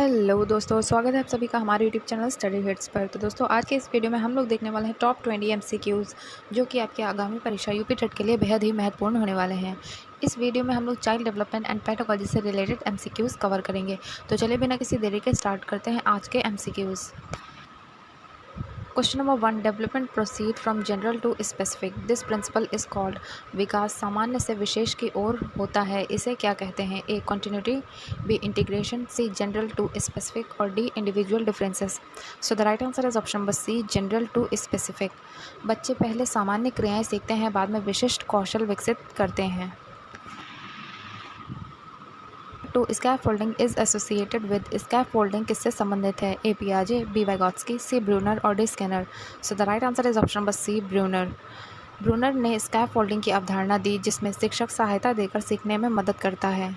Hello दोस्तों, स्वागत है आप सभी का हमारे यूट्यूब चैनल स्टडी हिट्स पर। तो दोस्तों, आज के इस वीडियो में हम लोग देखने वाले हैं टॉप 20 एमसीक्यूज़ जो कि आपके आगामी परीक्षा यूपी टेट के लिए बेहद ही महत्वपूर्ण होने वाले हैं। इस वीडियो में हम लोग चाइल्ड डेवलपमेंट एंड पेडागोजी से रिलेटेड एमसीक्यूज़ कवर करेंगे। तो चलिए बिना किसी देरी के स्टार्ट करते हैं आज के MCQs. Question number 1, development proceed from general to specific, this principle is called. विकास सामान्य से विशेष की ओर होता है, इसे क्या कहते हैं? A continuity, B integration, C general to specific और D individual differences. So the right answer is option number C, general to specific. बच्चे पहले सामान्य क्रियाएं सीखते हैं, बाद में विशिष्ट कौशल विकसित करते हैं। Two scaffolding is associated with, scaffolding किससे संबंधित है? ए पियाजे, बी वाइगॉत्स्की, सी ब्रूनर और D Skinner. So the right answer is option number C, Bruner. Bruner ने स्कैफोल्डिंग की अवधारणा दी जिसमें शिक्षक सहायता देकर सीखने में मदद करता है।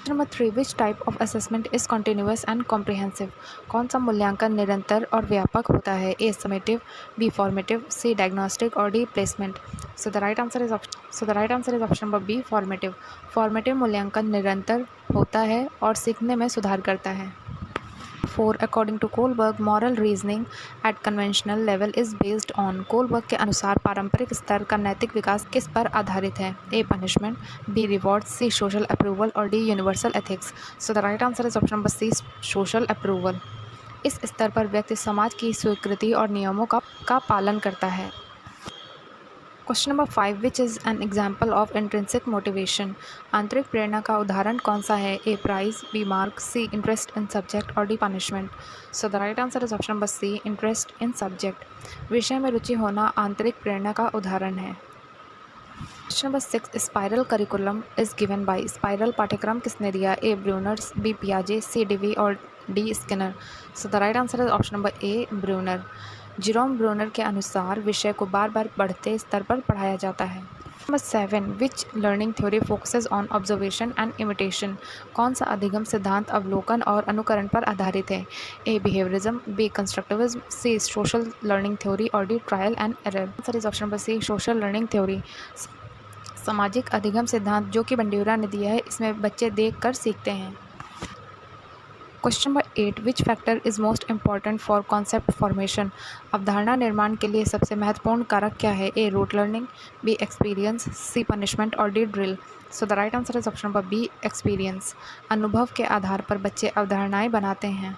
Number 3, which type of assessment is continuous and comprehensive, कौन सा मूल्यांकन निरंतर और व्यापक होता है? A summative, B formative, C diagnostic और D placement. So the right answer is option number B, formative. Formative मूल्यांकन निरंतर होता है और सीखने में सुधार करता है। 4, according to Kohlberg, moral reasoning at conventional level is based on. Kohlberg के अनुसार पारंपरिक स्तर का नैतिक विकास किस पर आधारित है? A punishment, B reward, C social approval और D universal ethics. So the right answer is option number C, social approval. इस स्तर पर व्यक्ति समाज की स्वीकृति और नियमों का पालन करता है। Question number 5, which is an example of intrinsic motivation, आंतरिक प्रेरणा का उदाहरण कौन सा है? A prize, B mark, C interest in subject और D punishment. So the right answer is option number C, interest in subject. विषय में रुचि होना आंतरिक प्रेरणा का उदाहरण है। Question number 6, spiral curriculum is given by, spiral पाठ्यक्रम किसने दिया? ए ब्रूनर, बी पियाजे, सी डीवी और D Skinner. So the right answer is option number A, Bruner. Jerome Bruner के अनुसार विषय को बार बार बढ़ते स्तर पर पढ़ाया जाता है। Number 7, which learning theory focuses on observation and imitation, कौन सा अधिगम सिद्धांत अवलोकन और अनुकरण पर आधारित है? A behaviourism, B constructivism, C social learning theory और D trial and error. Answer is option number C, social learning theory. सामाजिक अधिगम सिद्धांत जो कि बंडीरा ने दिया है, इसमें बच्चे देख कर सीखते हैं। Question number 8, which factor is most important for concept formation, अवधारणा निर्माण के लिए सबसे महत्वपूर्ण कारक क्या है? A rote learning, B experience, C punishment और D drill. So the right answer is option number B, experience. अनुभव के आधार पर बच्चे अवधारणाएं बनाते हैं।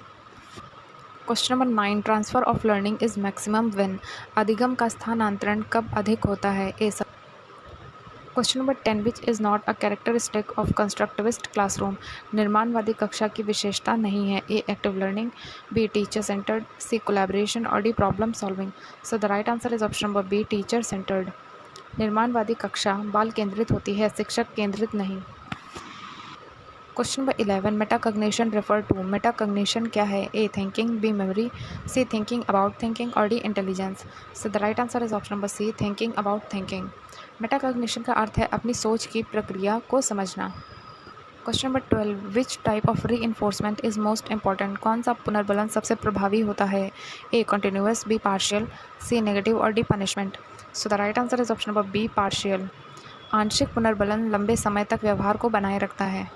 Question number 9, transfer of learning is maximum when, अधिगम का स्थानांतरण कब अधिक होता है? A question number 10, which is not a characteristic of constructivist classroom, निर्माणवादी कक्षा की विशेषता नहीं है? A active learning, B teacher centred, C collaboration और D problem solving. So the right answer is option number B, teacher centred. निर्माणवादी कक्षा बाल केंद्रित होती है, शिक्षक केंद्रित नहीं। Question number 11, metacognition refer to, metacognition क्या है? A thinking, B memory, C thinking about thinking और D intelligence. So the right answer is option number C, thinking about thinking. Metacognition का अर्थ है अपनी सोच की प्रक्रिया को समझना। Question number 12, which type of reinforcement is most important, कौन सा पुनर्बलन सबसे प्रभावी होता है? A continuous, B partial, C negative और D punishment. So the right answer is option number B, partial. आंशिक पुनर्बलन लंबे समय तक व्यवहार को बनाए रखता है।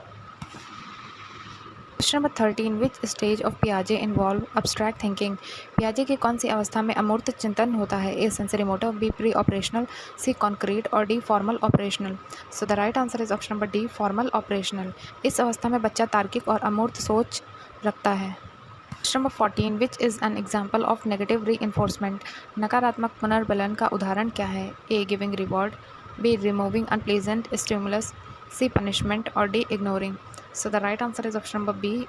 Question number 13, which stage of पियाजे इन्वॉल्व अब्स्ट्रैक्ट थिंकिंग, पियाजे की कौन सी अवस्था में अमूर्त चिंतन होता है? A sensory motor, B pre operational, C concrete और D formal operational. So the right answer is option number D, formal operational. इस अवस्था में बच्चा तार्किक और अमूर्त सोच रखता है। Question number 14, which is an example of negative reinforcement, नकारात्मक पुनर्बलन का उदाहरण क्या है? A giving reward, B removing unpleasant stimulus, C punishment और D ignoring. So the right answer is option number B,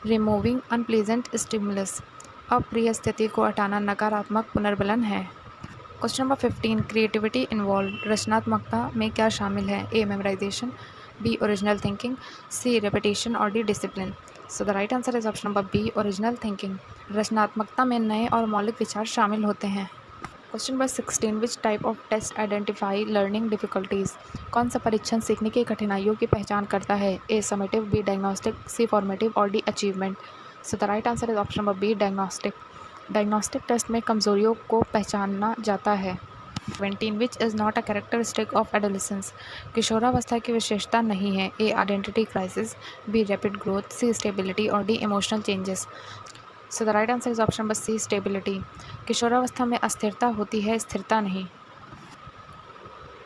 removing unpleasant stimulus. अप्रिय स्थिति को हटाना नकारात्मक पुनर्बलन है। क्वेश्चन नंबर 15, क्रिएटिविटी इन्वॉल्व, रचनात्मकता में क्या शामिल है? A memorisation, B original thinking, C repetition और D discipline. So the right answer is option number B, original thinking. रचनात्मकता में नए और मौलिक विचार शामिल होते हैं। Question number 16, which type of test identify learning difficulties, कौन सा परीक्षण सीखने की कठिनाइयों की पहचान करता है? A summative, B diagnostic, C formative और D achievement. So the right answer is option number B, diagnostic. Diagnostic test में कमजोरियों को पहचाना जाता है। 17 which is not a characteristic of adolescence. किशोरावस्था की विशेषता नहीं है। A identity crisis, B rapid growth, C stability और D emotional changes. So the right answer is option number C stability. किशोरावस्था में अस्थिरता होती है, स्थिरता नहीं।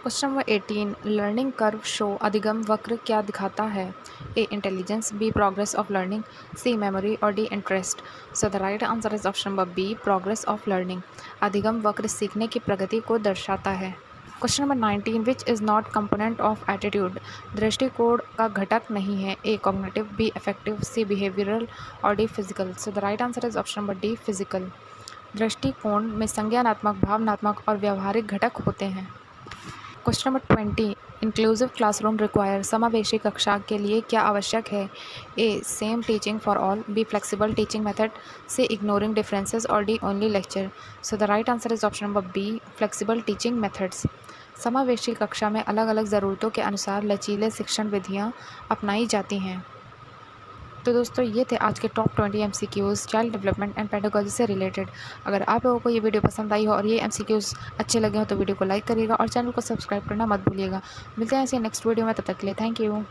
Question number 18 learning curve show अधिगम वक्र क्या दिखाता है। A intelligence, B progress of learning, C memory और D interest. So the right answer is option number B progress of learning. अधिगम वक्र सीखने की प्रगति को दर्शाता है। Question number 19 which is not component of attitude. दृष्टिकोण का घटक नहीं है। A cognitive, B affective, C behavioural और D physical. So the right answer is option number D physical. दृष्टिकोण में संज्ञानात्मक, भावनात्मक और व्यवहारिक घटक होते हैं। Question number 20 inclusive classroom require. समावेशी कक्षा के लिए क्या आवश्यक है। A same teaching for all, B flexible teaching method, C ignoring differences और D only lecture. So the right answer is option number B flexible teaching methods. समावेशी कक्षा में अलग अलग ज़रूरतों के अनुसार लचीले शिक्षण विधियाँ अपनाई जाती हैं। तो दोस्तों ये थे आज के top 20 MCQs child development and pedagogy से रिलेटेड। अगर आप लोगों को ये वीडियो पसंद आई हो और ये MCQs अच्छे लगे हो तो वीडियो को लाइक करिएगा और चैनल को सब्सक्राइब करना मत भूलिएगा। मिलते हैं ऐसे नेक्स्ट वीडियो में, तब तक के लिए थैंक यू।